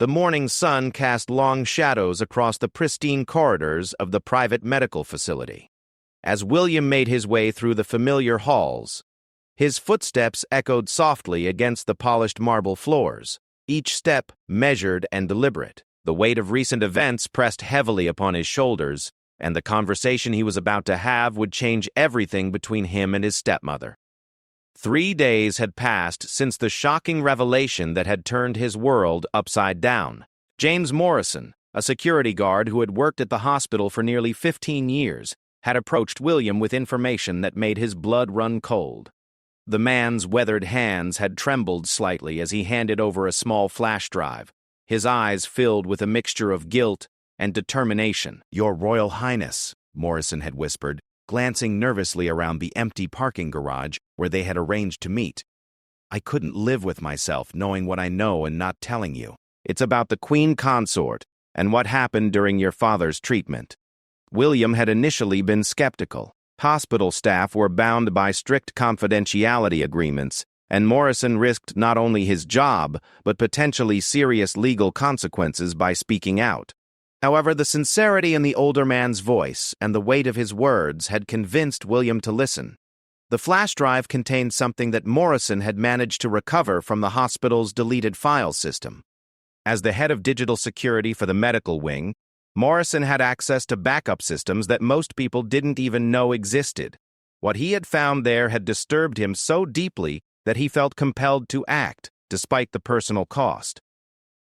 The morning sun cast long shadows across the pristine corridors of the private medical facility. As William made his way through the familiar halls, his footsteps echoed softly against the polished marble floors, each step measured and deliberate. The weight of recent events pressed heavily upon his shoulders, and the conversation he was about to have would change everything between him and his stepmother. 3 days had passed since the shocking revelation that had turned his world upside down. James Morrison, a security guard who had worked at the hospital for nearly 15 years, had approached William with information that made his blood run cold. The man's weathered hands had trembled slightly as he handed over a small flash drive, his eyes filled with a mixture of guilt and determination. "Your Royal Highness," Morrison had whispered, glancing nervously around the empty parking garage where they had arranged to meet. "I couldn't live with myself knowing what I know and not telling you. It's about the Queen Consort and what happened during your father's treatment." William had initially been skeptical. Hospital staff were bound by strict confidentiality agreements, and Morrison risked not only his job, but potentially serious legal consequences by speaking out. However, the sincerity in the older man's voice and the weight of his words had convinced William to listen. The flash drive contained something that Morrison had managed to recover from the hospital's deleted file system. As the head of digital security for the medical wing, Morrison had access to backup systems that most people didn't even know existed. What he had found there had disturbed him so deeply that he felt compelled to act, despite the personal cost.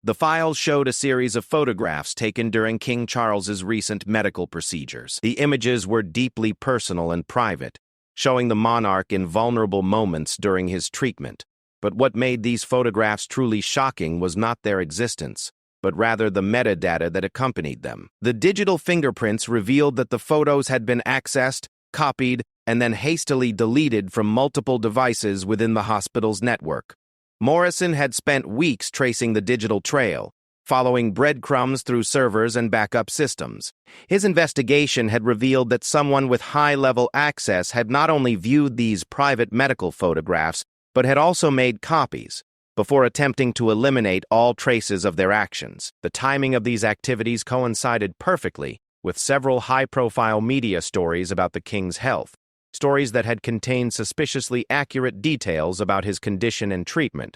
The files showed a series of photographs taken during King Charles's recent medical procedures. The images were deeply personal and private, showing the monarch in vulnerable moments during his treatment. But what made these photographs truly shocking was not their existence, but rather the metadata that accompanied them. The digital fingerprints revealed that the photos had been accessed, copied, and then hastily deleted from multiple devices within the hospital's network. Morrison had spent weeks tracing the digital trail, following breadcrumbs through servers and backup systems. His investigation had revealed that someone with high-level access had not only viewed these private medical photographs, but had also made copies, before attempting to eliminate all traces of their actions. The timing of these activities coincided perfectly with several high-profile media stories about the king's health, stories that had contained suspiciously accurate details about his condition and treatment.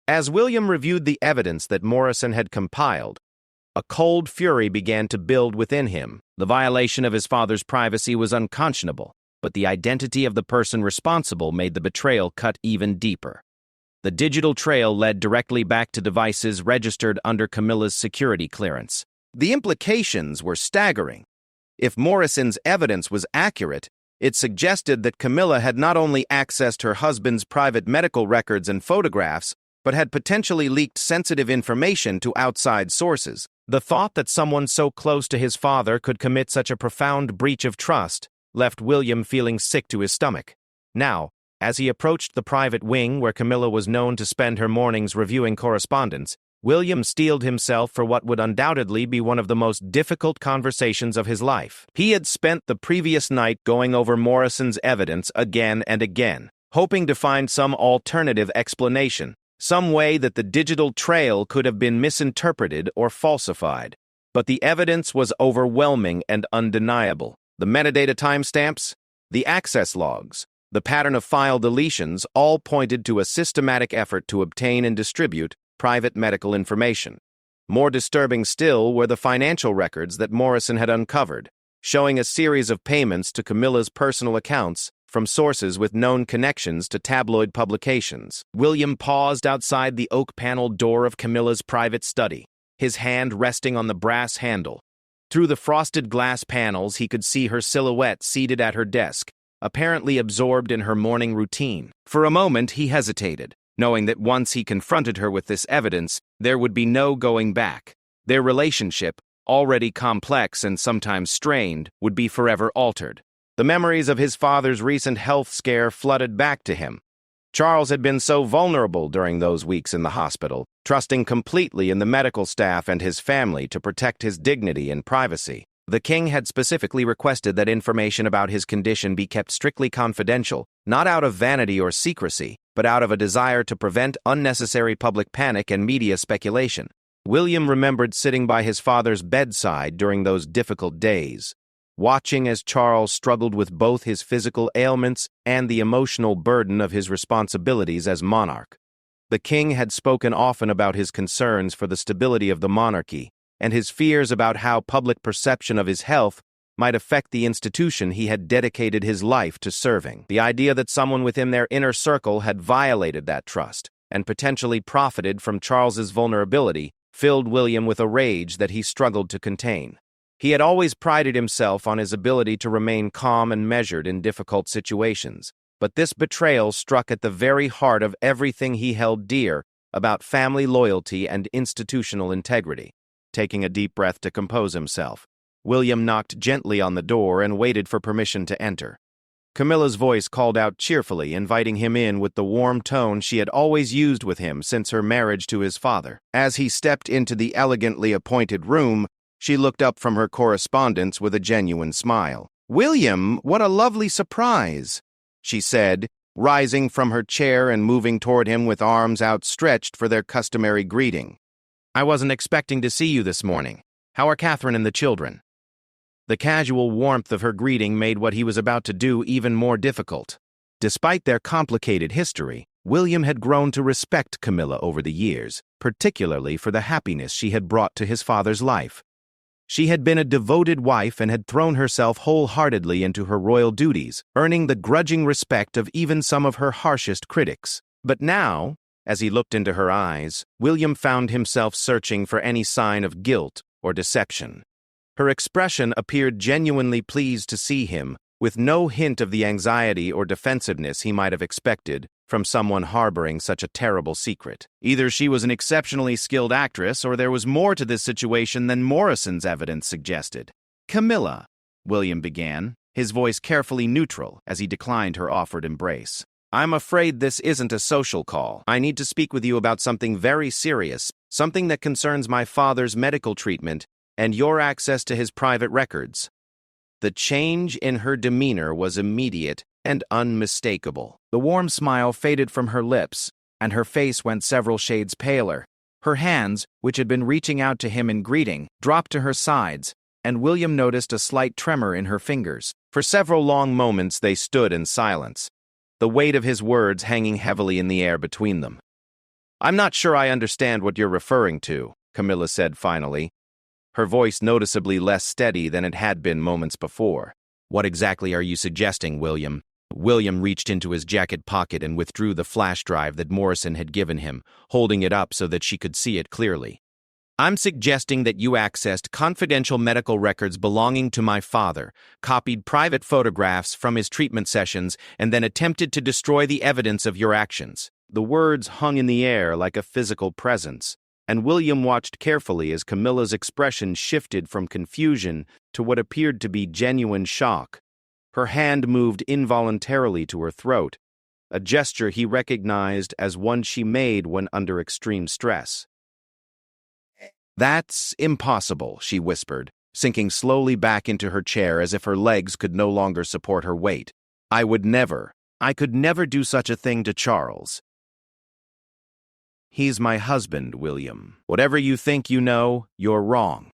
As William reviewed the evidence that Morrison had compiled, a cold fury began to build within him. The violation of his father's privacy was unconscionable, but the identity of the person responsible made the betrayal cut even deeper. The digital trail led directly back to devices registered under Camilla's security clearance. The implications were staggering. If Morrison's evidence was accurate, it suggested that Camilla had not only accessed her husband's private medical records and photographs, but had potentially leaked sensitive information to outside sources. The thought that someone so close to his father could commit such a profound breach of trust left William feeling sick to his stomach. Now, as he approached the private wing where Camilla was known to spend her mornings reviewing correspondence, William steeled himself for what would undoubtedly be one of the most difficult conversations of his life. He had spent the previous night going over Morrison's evidence again and again, hoping to find some alternative explanation, some way that the digital trail could have been misinterpreted or falsified. But the evidence was overwhelming and undeniable. The metadata timestamps, the access logs, the pattern of file deletions all pointed to a systematic effort to obtain and distribute private medical information. More disturbing still were the financial records that Morrison had uncovered, showing a series of payments to Camilla's personal accounts from sources with known connections to tabloid publications. William paused outside the oak-paneled door of Camilla's private study, his hand resting on the brass handle. Through the frosted glass panels, he could see her silhouette seated at her desk, apparently absorbed in her morning routine. For a moment, he hesitated, knowing that once he confronted her with this evidence, there would be no going back. Their relationship, already complex and sometimes strained, would be forever altered. The memories of his father's recent health scare flooded back to him. Charles had been so vulnerable during those weeks in the hospital, trusting completely in the medical staff and his family to protect his dignity and privacy. The king had specifically requested that information about his condition be kept strictly confidential, not out of vanity or secrecy, but out of a desire to prevent unnecessary public panic and media speculation. William remembered sitting by his father's bedside during those difficult days, watching as Charles struggled with both his physical ailments and the emotional burden of his responsibilities as monarch. The king had spoken often about his concerns for the stability of the monarchy and his fears about how public perception of his health might affect the institution he had dedicated his life to serving. The idea that someone within their inner circle had violated that trust and potentially profited from Charles's vulnerability filled William with a rage that he struggled to contain. He had always prided himself on his ability to remain calm and measured in difficult situations, but this betrayal struck at the very heart of everything he held dear about family loyalty and institutional integrity. Taking a deep breath to compose himself, William knocked gently on the door and waited for permission to enter. Camilla's voice called out cheerfully, inviting him in with the warm tone she had always used with him since her marriage to his father. As he stepped into the elegantly appointed room, she looked up from her correspondence with a genuine smile. "William, what a lovely surprise," she said, rising from her chair and moving toward him with arms outstretched for their customary greeting. "I wasn't expecting to see you this morning. How are Catherine and the children?" The casual warmth of her greeting made what he was about to do even more difficult. Despite their complicated history, William had grown to respect Camilla over the years, particularly for the happiness she had brought to his father's life. She had been a devoted wife and had thrown herself wholeheartedly into her royal duties, earning the grudging respect of even some of her harshest critics. But now, as he looked into her eyes, William found himself searching for any sign of guilt or deception. Her expression appeared genuinely pleased to see him, with no hint of the anxiety or defensiveness he might have expected from someone harboring such a terrible secret. Either she was an exceptionally skilled actress, or there was more to this situation than Morrison's evidence suggested. "Camilla," William began, his voice carefully neutral as he declined her offered embrace. "I'm afraid this isn't a social call. I need to speak with you about something very serious, something that concerns my father's medical treatment and your access to his private records." The change in her demeanor was immediate and unmistakable. The warm smile faded from her lips, and her face went several shades paler. Her hands, which had been reaching out to him in greeting, dropped to her sides, and William noticed a slight tremor in her fingers. For several long moments they stood in silence, the weight of his words hanging heavily in the air between them. "I'm not sure I understand what you're referring to," Camilla said finally, her voice noticeably less steady than it had been moments before. "What exactly are you suggesting, William?" William reached into his jacket pocket and withdrew the flash drive that Morrison had given him, holding it up so that she could see it clearly. "I'm suggesting that you accessed confidential medical records belonging to my father, copied private photographs from his treatment sessions, and then attempted to destroy the evidence of your actions." The words hung in the air like a physical presence, and William watched carefully as Camilla's expression shifted from confusion to what appeared to be genuine shock. Her hand moved involuntarily to her throat, a gesture he recognized as one she made when under extreme stress. "That's impossible," she whispered, sinking slowly back into her chair as if her legs could no longer support her weight. I could never do such a thing to Charles. He's my husband, William. Whatever you think you know, you're wrong."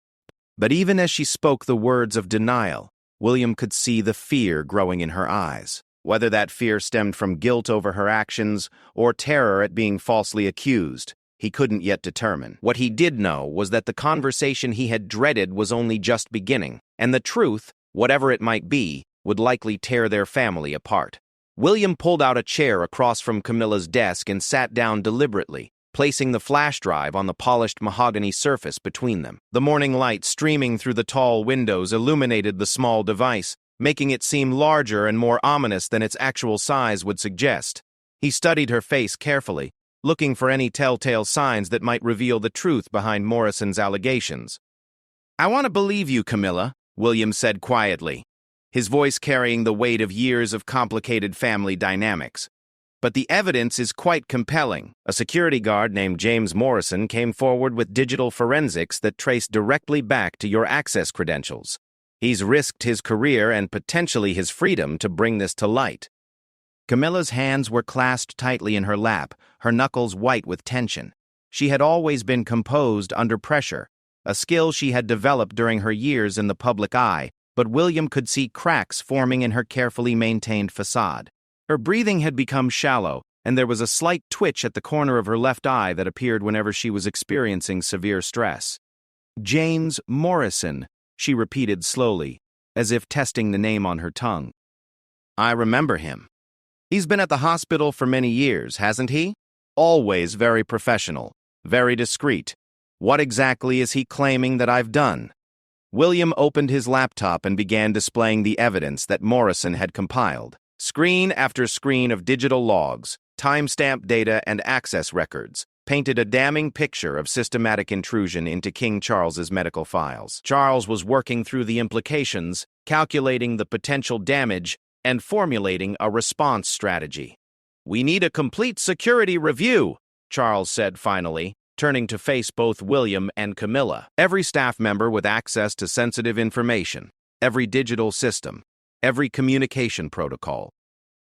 But even as she spoke the words of denial, William could see the fear growing in her eyes. Whether that fear stemmed from guilt over her actions or terror at being falsely accused, he couldn't yet determine. What he did know was that the conversation he had dreaded was only just beginning, and the truth, whatever it might be, would likely tear their family apart. William pulled out a chair across from Camilla's desk and sat down deliberately, placing the flash drive on the polished mahogany surface between them. The morning light streaming through the tall windows illuminated the small device, making it seem larger and more ominous than its actual size would suggest. He studied her face carefully, looking for any telltale signs that might reveal the truth behind Morrison's allegations. "I want to believe you, Camilla," William said quietly, his voice carrying the weight of years of complicated family dynamics. "But the evidence is quite compelling. A security guard named James Morrison came forward with digital forensics that traced directly back to your access credentials. He's risked his career and potentially his freedom to bring this to light." Camilla's hands were clasped tightly in her lap, her knuckles white with tension. She had always been composed under pressure, a skill she had developed during her years in the public eye, but William could see cracks forming in her carefully maintained facade. Her breathing had become shallow, and there was a slight twitch at the corner of her left eye that appeared whenever she was experiencing severe stress. "James Morrison," she repeated slowly, as if testing the name on her tongue. "I remember him. He's been at the hospital for many years, hasn't he? Always very professional, very discreet. What exactly is he claiming that I've done?" William opened his laptop and began displaying the evidence that Morrison had compiled. Screen after screen of digital logs, timestamp data, and access records painted a damning picture of systematic intrusion into King Charles's medical files. Charles was working through the implications, calculating the potential damage, and formulating a response strategy. "We need a complete security review," Charles said finally, turning to face both William and Camilla. "Every staff member with access to sensitive information, every digital system, every communication protocol.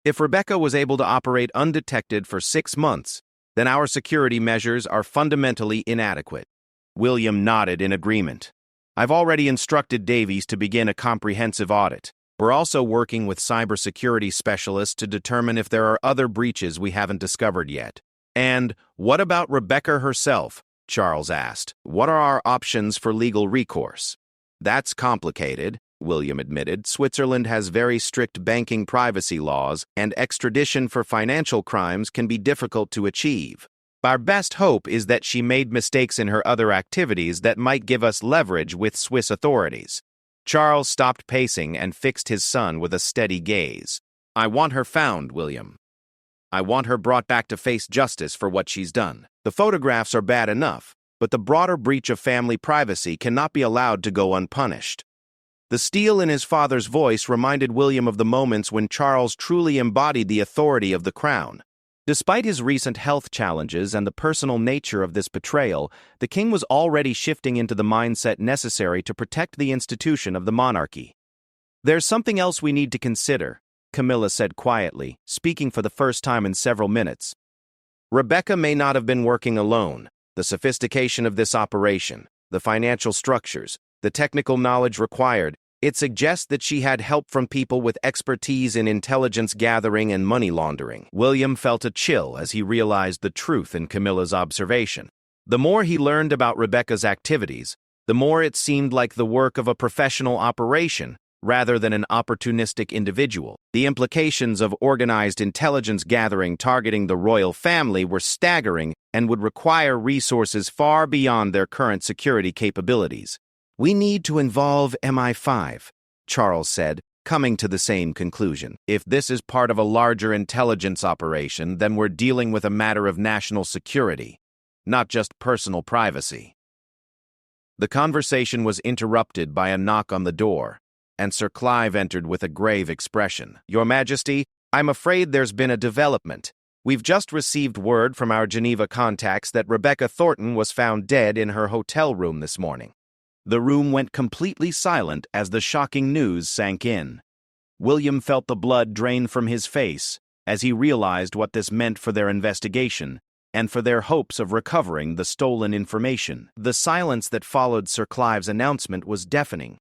If Rebecca was able to operate undetected for 6 months, then our security measures are fundamentally inadequate." William nodded in agreement. "I've already instructed Davies to begin a comprehensive audit. We're also working with cybersecurity specialists to determine if there are other breaches we haven't discovered yet." "And what about Rebecca herself?" Charles asked. "What are our options for legal recourse?" "That's complicated," William admitted. "Switzerland has very strict banking privacy laws, and extradition for financial crimes can be difficult to achieve. Our best hope is that she made mistakes in her other activities that might give us leverage with Swiss authorities." Charles stopped pacing and fixed his son with a steady gaze. "I want her found, William. I want her brought back to face justice for what she's done. The photographs are bad enough, but the broader breach of family privacy cannot be allowed to go unpunished." The steel in his father's voice reminded William of the moments when Charles truly embodied the authority of the crown. Despite his recent health challenges and the personal nature of this betrayal, the king was already shifting into the mindset necessary to protect the institution of the monarchy. "There's something else we need to consider," Camilla said quietly, speaking for the first time in several minutes. "Rebecca may not have been working alone. The sophistication of this operation, the financial structures, the technical knowledge required, it suggests that she had help from people with expertise in intelligence gathering and money laundering." William felt a chill as he realized the truth in Camilla's observation. The more he learned about Rebecca's activities, the more it seemed like the work of a professional operation rather than an opportunistic individual. The implications of organized intelligence gathering targeting the royal family were staggering and would require resources far beyond their current security capabilities. "We need to involve MI5, Charles said, coming to the same conclusion. "If this is part of a larger intelligence operation, then we're dealing with a matter of national security, not just personal privacy." The conversation was interrupted by a knock on the door, and Sir Clive entered with a grave expression. "Your Majesty, I'm afraid there's been a development. We've just received word from our Geneva contacts that Rebecca Thornton was found dead in her hotel room this morning." The room went completely silent as the shocking news sank in. William felt the blood drain from his face as he realized what this meant for their investigation and for their hopes of recovering the stolen information. The silence that followed Sir Clive's announcement was deafening.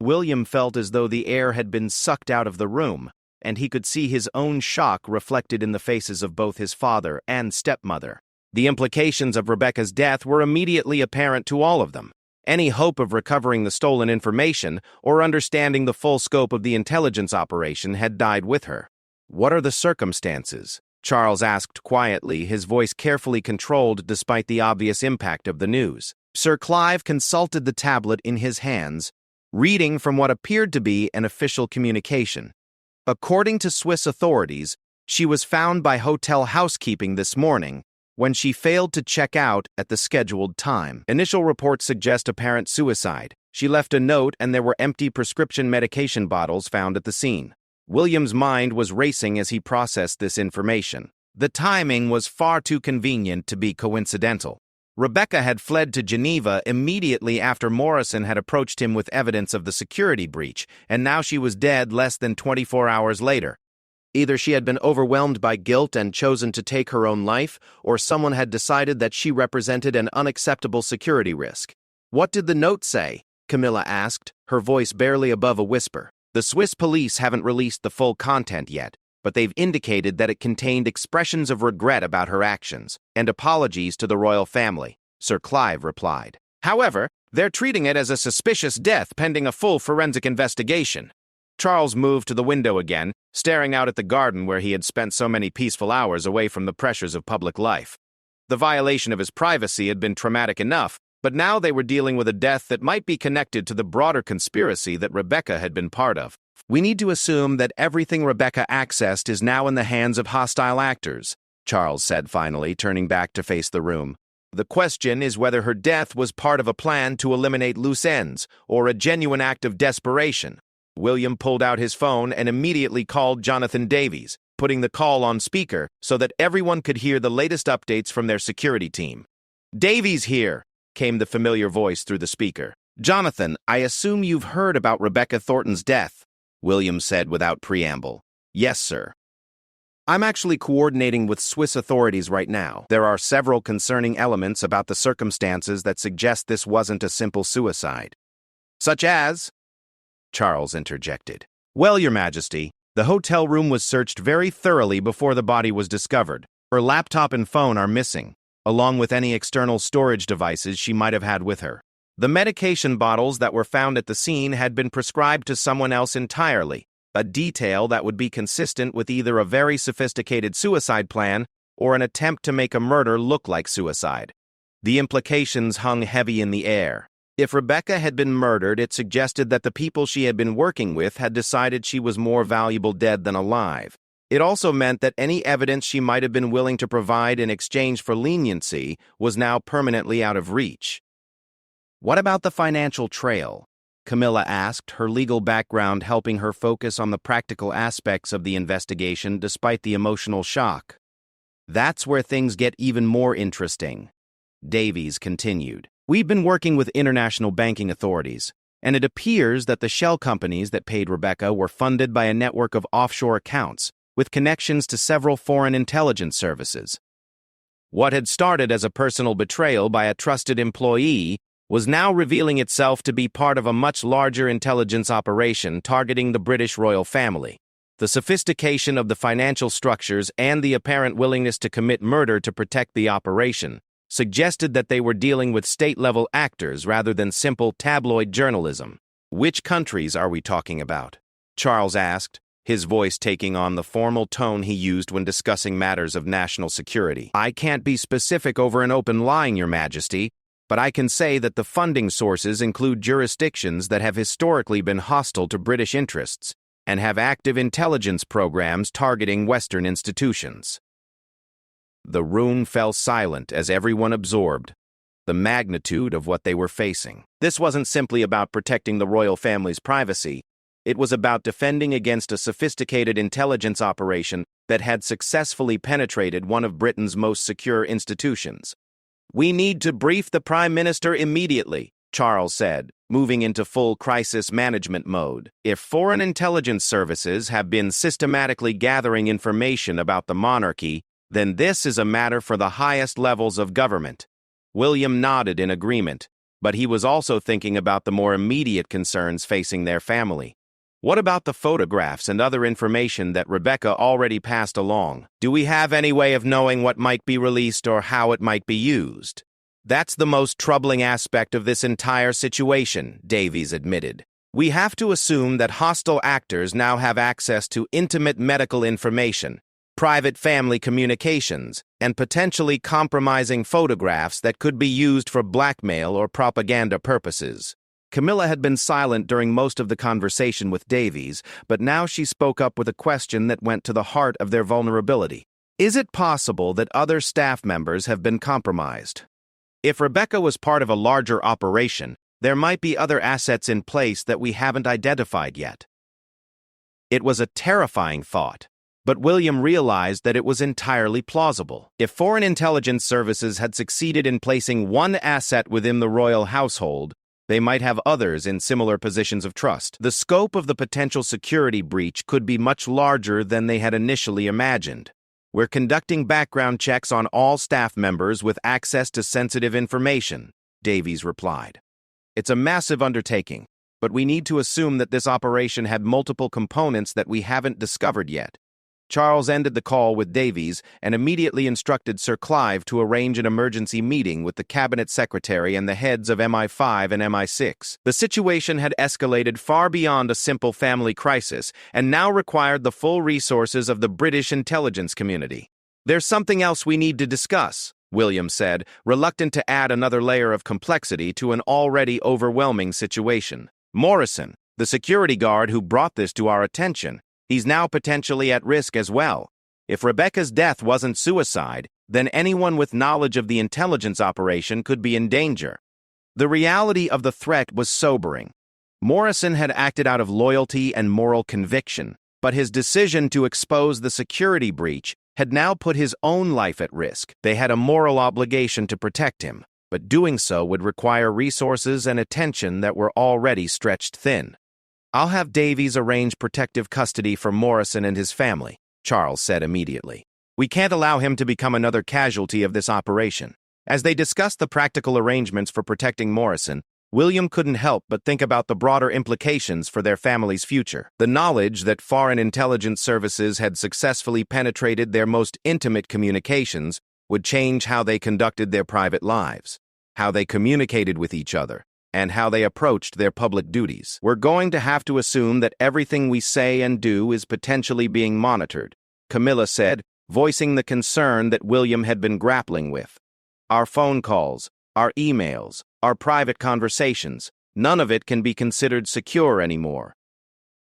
William felt as though the air had been sucked out of the room, and he could see his own shock reflected in the faces of both his father and stepmother. The implications of Rebecca's death were immediately apparent to all of them. Any hope of recovering the stolen information or understanding the full scope of the intelligence operation had died with her. "What are the circumstances?" Charles asked quietly, his voice carefully controlled despite the obvious impact of the news. Sir Clive consulted the tablet in his hands, reading from what appeared to be an official communication. "According to Swiss authorities, she was found by hotel housekeeping this morning when she failed to check out at the scheduled time. Initial reports suggest apparent suicide. She left a note and there were empty prescription medication bottles found at the scene." William's mind was racing as he processed this information. The timing was far too convenient to be coincidental. Rebecca had fled to Geneva immediately after Morrison had approached him with evidence of the security breach, and now she was dead less than 24 hours later. Either she had been overwhelmed by guilt and chosen to take her own life, or someone had decided that she represented an unacceptable security risk. "What did the note say?" Camilla asked, her voice barely above a whisper. "The Swiss police haven't released the full content yet, but they've indicated that it contained expressions of regret about her actions and apologies to the royal family," Sir Clive replied. "However, they're treating it as a suspicious death pending a full forensic investigation." Charles moved to the window again, staring out at the garden where he had spent so many peaceful hours away from the pressures of public life. The violation of his privacy had been traumatic enough, but now they were dealing with a death that might be connected to the broader conspiracy that Rebecca had been part of. "We need to assume that everything Rebecca accessed is now in the hands of hostile actors," Charles said finally, turning back to face the room. "The question is whether her death was part of a plan to eliminate loose ends, or a genuine act of desperation." William pulled out his phone and immediately called Jonathan Davies, putting the call on speaker so that everyone could hear the latest updates from their security team. "Davies here," came the familiar voice through the speaker. "Jonathan, I assume you've heard about Rebecca Thornton's death," William said without preamble. "Yes, sir. I'm actually coordinating with Swiss authorities right now. There are several concerning elements about the circumstances that suggest this wasn't a simple suicide." "Such as?" Charles interjected. "Well, Your Majesty, the hotel room was searched very thoroughly before the body was discovered. Her laptop and phone are missing, along with any external storage devices she might have had with her. The medication bottles that were found at the scene had been prescribed to someone else entirely, a detail that would be consistent with either a very sophisticated suicide plan or an attempt to make a murder look like suicide. The implications hung heavy in the air. If Rebecca had been murdered, it suggested that the people she had been working with had decided she was more valuable dead than alive. It also meant that any evidence she might have been willing to provide in exchange for leniency was now permanently out of reach. "What about the financial trail?" Camilla asked, her legal background helping her focus on the practical aspects of the investigation despite the emotional shock. "That's where things get even more interesting," Davies continued. "We've been working with international banking authorities, and it appears that the shell companies that paid Rebecca were funded by a network of offshore accounts, with connections to several foreign intelligence services. What had started as a personal betrayal by a trusted employee was now revealing itself to be part of a much larger intelligence operation targeting the British royal family. The sophistication of the financial structures and the apparent willingness to commit murder to protect the operation suggested that they were dealing with state-level actors rather than simple tabloid journalism. "Which countries are we talking about?" Charles asked, his voice taking on the formal tone he used when discussing matters of national security. "I can't be specific over an open line, Your Majesty, but I can say that the funding sources include jurisdictions that have historically been hostile to British interests and have active intelligence programs targeting Western institutions." The room fell silent as everyone absorbed the magnitude of what they were facing. This wasn't simply about protecting the royal family's privacy. It was about defending against a sophisticated intelligence operation that had successfully penetrated one of Britain's most secure institutions. "We need to brief the Prime Minister immediately," Charles said, moving into full crisis management mode. "If foreign intelligence services have been systematically gathering information about the monarchy, then this is a matter for the highest levels of government." William nodded in agreement, but he was also thinking about the more immediate concerns facing their family. "What about the photographs and other information that Rebecca already passed along? Do we have any way of knowing what might be released or how it might be used?" "That's the most troubling aspect of this entire situation," Davies admitted. "We have to assume that hostile actors now have access to intimate medical information, private family communications, and potentially compromising photographs that could be used for blackmail or propaganda purposes." Camilla had been silent during most of the conversation with Davies, but now she spoke up with a question that went to the heart of their vulnerability. "Is it possible that other staff members have been compromised? If Rebecca was part of a larger operation, there might be other assets in place that we haven't identified yet." It was a terrifying thought, but William realized that it was entirely plausible. If foreign intelligence services had succeeded in placing one asset within the royal household, They might have others in similar positions of trust. The scope of the potential security breach could be much larger than they had initially imagined. We're conducting background checks on all staff members with access to sensitive information, Davies replied. It's a massive undertaking, but we need to assume that this operation had multiple components that we haven't discovered yet. Charles ended the call with Davies and immediately instructed Sir Clive to arrange an emergency meeting with the cabinet secretary and the heads of MI5 and MI6. The situation had escalated far beyond a simple family crisis and now required the full resources of the British intelligence community. There's something else we need to discuss, William said, reluctant to add another layer of complexity to an already overwhelming situation. Morrison, the security guard who brought this to our attention, he's now potentially at risk as well. If Rebecca's death wasn't suicide, then anyone with knowledge of the intelligence operation could be in danger. The reality of the threat was sobering. Morrison had acted out of loyalty and moral conviction, but his decision to expose the security breach had now put his own life at risk. They had a moral obligation to protect him, but doing so would require resources and attention that were already stretched thin. I'll have Davies arrange protective custody for Morrison and his family, Charles said immediately. We can't allow him to become another casualty of this operation. As they discussed the practical arrangements for protecting Morrison, William couldn't help but think about the broader implications for their family's future. The knowledge that foreign intelligence services had successfully penetrated their most intimate communications would change how they conducted their private lives, how they communicated with each other, and how they approached their public duties. We're going to have to assume that everything we say and do is potentially being monitored, Camilla said, voicing the concern that William had been grappling with. Our phone calls, our emails, our private conversations, none of it can be considered secure anymore.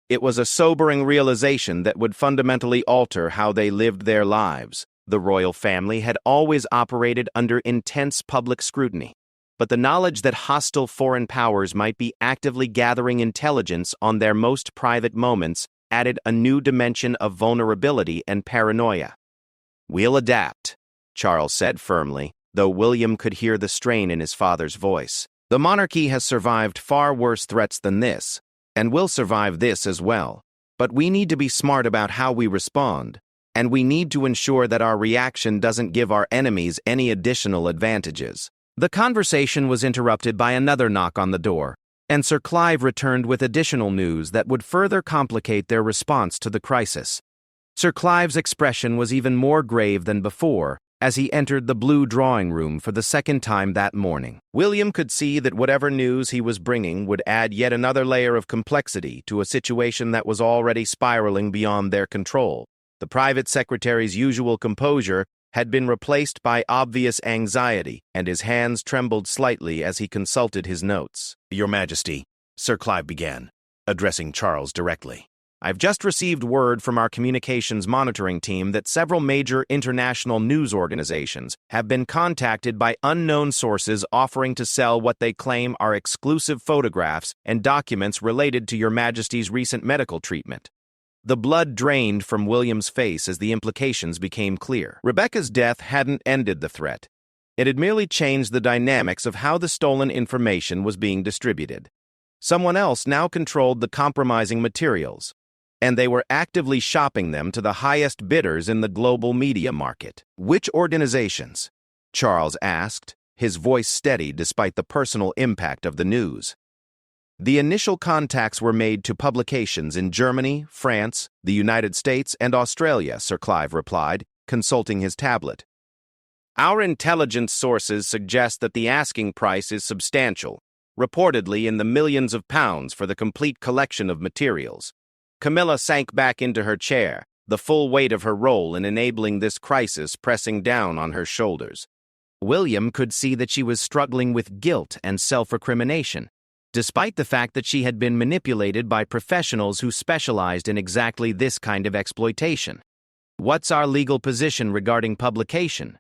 It was a sobering realization that would fundamentally alter how they lived their lives. The royal family had always operated under intense public scrutiny, but the knowledge that hostile foreign powers might be actively gathering intelligence on their most private moments added a new dimension of vulnerability and paranoia. We'll adapt, Charles said firmly, though William could hear the strain in his father's voice. The monarchy has survived far worse threats than this, and will survive this as well. But we need to be smart about how we respond, and we need to ensure that our reaction doesn't give our enemies any additional advantages. The conversation was interrupted by another knock on the door, and Sir Clive returned with additional news that would further complicate their response to the crisis. Sir Clive's expression was even more grave than before as he entered the blue drawing room for the second time that morning. William could see that whatever news he was bringing would add yet another layer of complexity to a situation that was already spiraling beyond their control. The private secretary's usual composure had been replaced by obvious anxiety, and his hands trembled slightly as he consulted his notes. Your Majesty, Sir Clive began, addressing Charles directly. I've just received word from our communications monitoring team that several major international news organizations have been contacted by unknown sources offering to sell what they claim are exclusive photographs and documents related to Your Majesty's recent medical treatment. The blood drained from William's face as the implications became clear. Rebecca's death hadn't ended the threat. It had merely changed the dynamics of how the stolen information was being distributed. Someone else now controlled the compromising materials, and they were actively shopping them to the highest bidders in the global media market. Which organizations? Charles asked, his voice steady despite the personal impact of the news. The initial contacts were made to publications in Germany, France, the United States, and Australia, Sir Clive replied, consulting his tablet. Our intelligence sources suggest that the asking price is substantial, reportedly in the millions of pounds for the complete collection of materials. Camilla sank back into her chair, the full weight of her role in enabling this crisis pressing down on her shoulders. William could see that she was struggling with guilt and self-recrimination, despite the fact that she had been manipulated by professionals who specialized in exactly this kind of exploitation. What's our legal position regarding publication?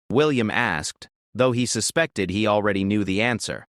William asked, though he suspected he already knew the answer.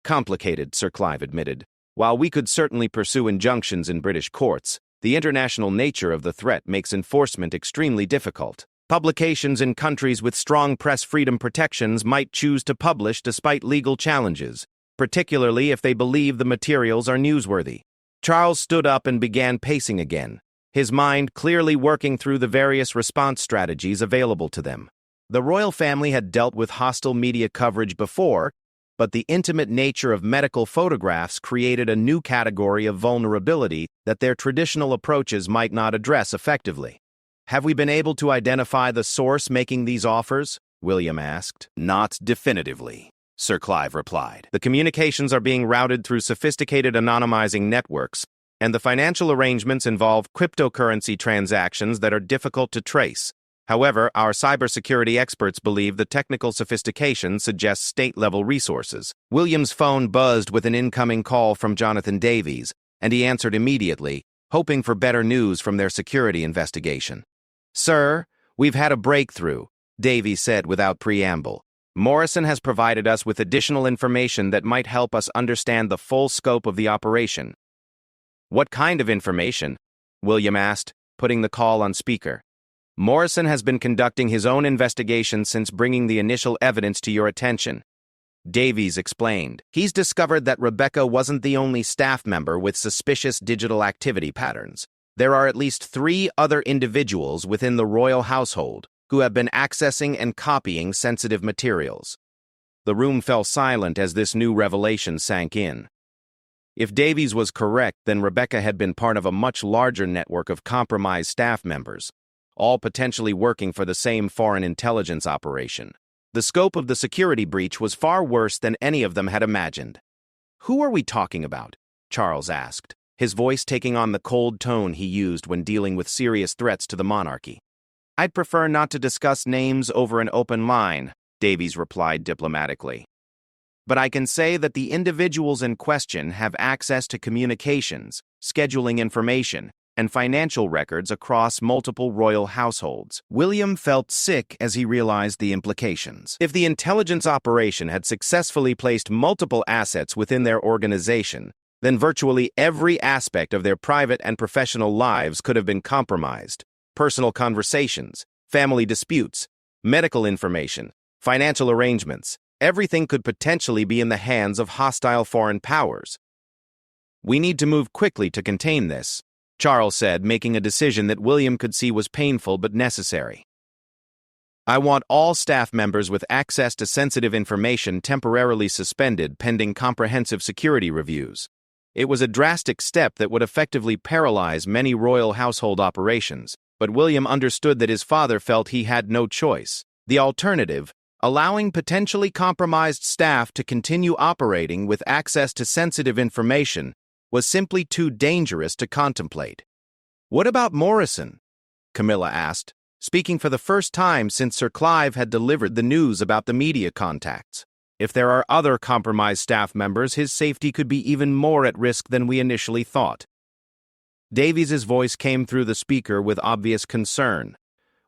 Complicated, Sir Clive admitted. While we could certainly pursue injunctions in British courts, the international nature of the threat makes enforcement extremely difficult. Publications in countries with strong press freedom protections might choose to publish despite legal challenges, particularly if they believe the materials are newsworthy. Charles stood up and began pacing again, his mind clearly working through the various response strategies available to them. The royal family had dealt with hostile media coverage before, but the intimate nature of medical photographs created a new category of vulnerability that their traditional approaches might not address effectively. "Have we been able to identify the source making these offers?" William asked. "Not definitively," Sir Clive replied. "The communications are being routed through sophisticated anonymizing networks, and the financial arrangements involve cryptocurrency transactions that are difficult to trace. However, our cybersecurity experts believe the technical sophistication suggests state-level resources." William's phone buzzed with an incoming call from Jonathan Davies, and he answered immediately, hoping for better news from their security investigation. "Sir, we've had a breakthrough," Davies said without preamble. "Morrison has provided us with additional information that might help us understand the full scope of the operation." "What kind of information?" William asked, putting the call on speaker. "Morrison has been conducting his own investigation since bringing the initial evidence to your attention," Davies explained. "He's discovered that Rebecca wasn't the only staff member with suspicious digital activity patterns. There are at least 3 other individuals within the royal household who have been accessing and copying sensitive materials." The room fell silent as this new revelation sank in. If Davies was correct, then Rebecca had been part of a much larger network of compromised staff members, all potentially working for the same foreign intelligence operation. The scope of the security breach was far worse than any of them had imagined. "Who are we talking about?" Charles asked, his voice taking on the cold tone he used when dealing with serious threats to the monarchy. "I'd prefer not to discuss names over an open line," Davies replied diplomatically. "But I can say that the individuals in question have access to communications, scheduling information, and financial records across multiple royal households." William felt sick as he realized the implications. If the intelligence operation had successfully placed multiple assets within their organization, then virtually every aspect of their private and professional lives could have been compromised. Personal conversations, family disputes, medical information, financial arrangements, everything could potentially be in the hands of hostile foreign powers. "We need to move quickly to contain this," Charles said, making a decision that William could see was painful but necessary. "I want all staff members with access to sensitive information temporarily suspended pending comprehensive security reviews." It was a drastic step that would effectively paralyze many royal household operations, but William understood that his father felt he had no choice. The alternative, allowing potentially compromised staff to continue operating with access to sensitive information, was simply too dangerous to contemplate. "What about Morrison?" Camilla asked, speaking for the first time since Sir Clive had delivered the news about the media contacts. "If there are other compromised staff members, his safety could be even more at risk than we initially thought." Davies's voice came through the speaker with obvious concern.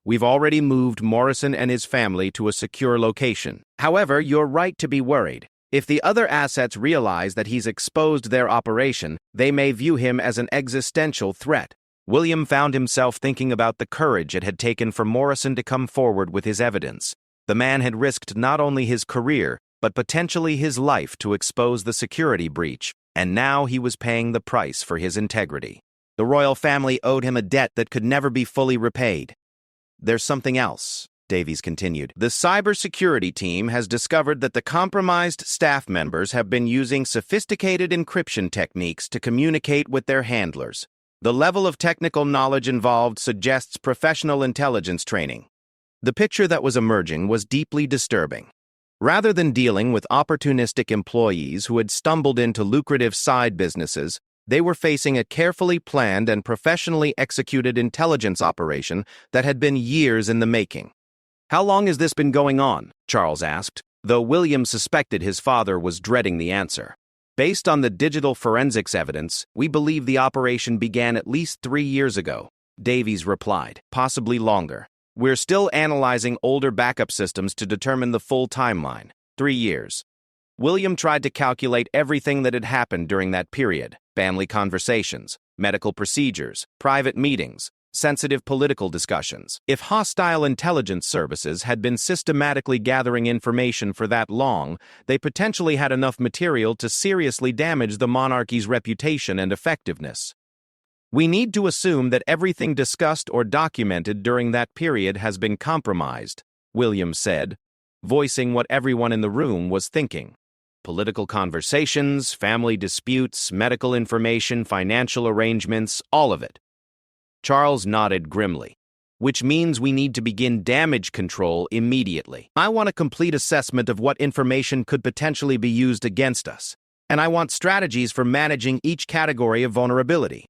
"We've already moved Morrison and his family to a secure location. However, you're right to be worried. If the other assets realize that he's exposed their operation, they may view him as an existential threat." William found himself thinking about the courage it had taken for Morrison to come forward with his evidence. The man had risked not only his career, but potentially his life to expose the security breach, and now he was paying the price for his integrity. The royal family owed him a debt that could never be fully repaid. "There's something else," Davies continued. "The cybersecurity team has discovered that the compromised staff members have been using sophisticated encryption techniques to communicate with their handlers. The level of technical knowledge involved suggests professional intelligence training." The picture that was emerging was deeply disturbing. Rather than dealing with opportunistic employees who had stumbled into lucrative side businesses, they were facing a carefully planned and professionally executed intelligence operation that had been years in the making. "How long has this been going on?" Charles asked, though William suspected his father was dreading the answer. "Based on the digital forensics evidence, we believe the operation began at least 3 years ago," Davies replied, "possibly longer. We're still analyzing older backup systems to determine the full timeline. 3 years. William tried to calculate everything that had happened during that period: family conversations, medical procedures, private meetings, sensitive political discussions. If hostile intelligence services had been systematically gathering information for that long, they potentially had enough material to seriously damage the monarchy's reputation and effectiveness. We need to assume that everything discussed or documented during that period has been compromised, Williams said, voicing what everyone in the room was thinking. Political conversations, family disputes, medical information, financial arrangements, all of it. Charles nodded grimly. Which means we need to begin damage control immediately. I want a complete assessment of what information could potentially be used against us, and I want strategies for managing each category of vulnerability.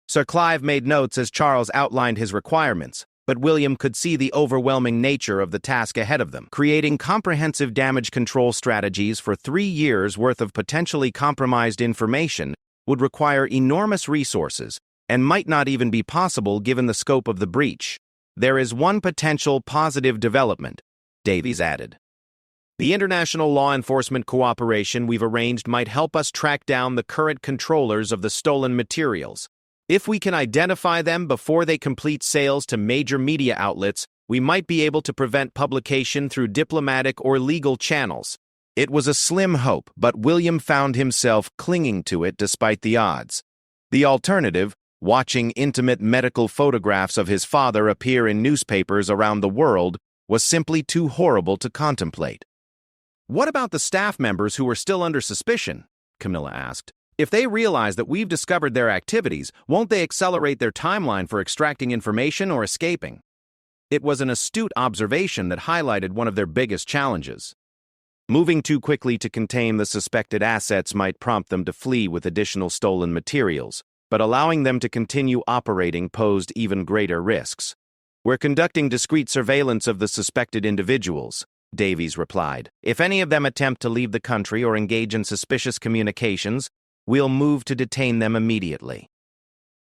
Sir Clive made notes as Charles outlined his requirements, but William could see the overwhelming nature of the task ahead of them. Creating comprehensive damage control strategies for 3 years' worth of potentially compromised information would require enormous resources and might not even be possible given the scope of the breach. There is one potential positive development, Davies added. The international law enforcement cooperation we've arranged might help us track down the current controllers of the stolen materials. If we can identify them before they complete sales to major media outlets, we might be able to prevent publication through diplomatic or legal channels. It was a slim hope, but William found himself clinging to it despite the odds. The alternative, watching intimate medical photographs of his father appear in newspapers around the world, was simply too horrible to contemplate. What about the staff members who are still under suspicion? Camilla asked. If they realize that we've discovered their activities, won't they accelerate their timeline for extracting information or escaping? It was an astute observation that highlighted one of their biggest challenges. Moving too quickly to contain the suspected assets might prompt them to flee with additional stolen materials, but allowing them to continue operating posed even greater risks. We're conducting discreet surveillance of the suspected individuals, Davies replied. If any of them attempt to leave the country or engage in suspicious communications, we'll move to detain them immediately.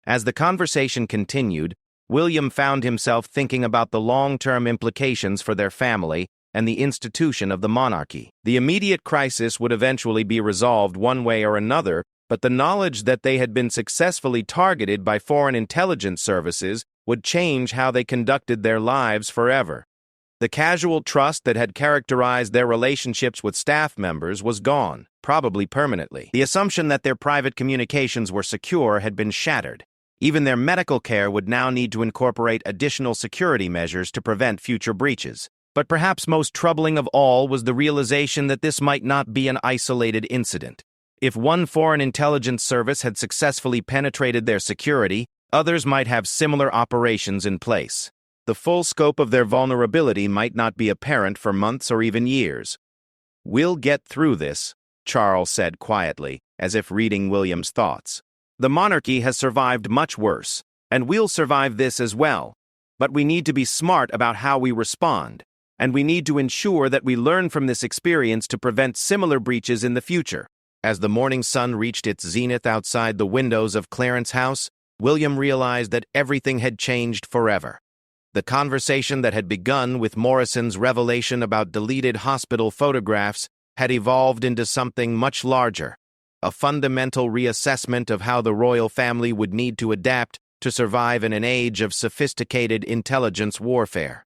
As the conversation continued, William found himself thinking about the long-term implications for their family and the institution of the monarchy. The immediate crisis would eventually be resolved one way or another, but the knowledge that they had been successfully targeted by foreign intelligence services would change how they conducted their lives forever. The casual trust that had characterized their relationships with staff members was gone, probably permanently. The assumption that their private communications were secure had been shattered. Even their medical care would now need to incorporate additional security measures to prevent future breaches. But perhaps most troubling of all was the realization that this might not be an isolated incident. If one foreign intelligence service had successfully penetrated their security, others might have similar operations in place. The full scope of their vulnerability might not be apparent for months or even years. We'll get through this, Charles said quietly, as if reading William's thoughts. The monarchy has survived much worse, and we'll survive this as well. But we need to be smart about how we respond, and we need to ensure that we learn from this experience to prevent similar breaches in the future. As the morning sun reached its zenith outside the windows of Clarence House, William realized that everything had changed forever. The conversation that had begun with Morrison's revelation about deleted hospital photographs had evolved into something much larger, a fundamental reassessment of how the royal family would need to adapt to survive in an age of sophisticated intelligence warfare.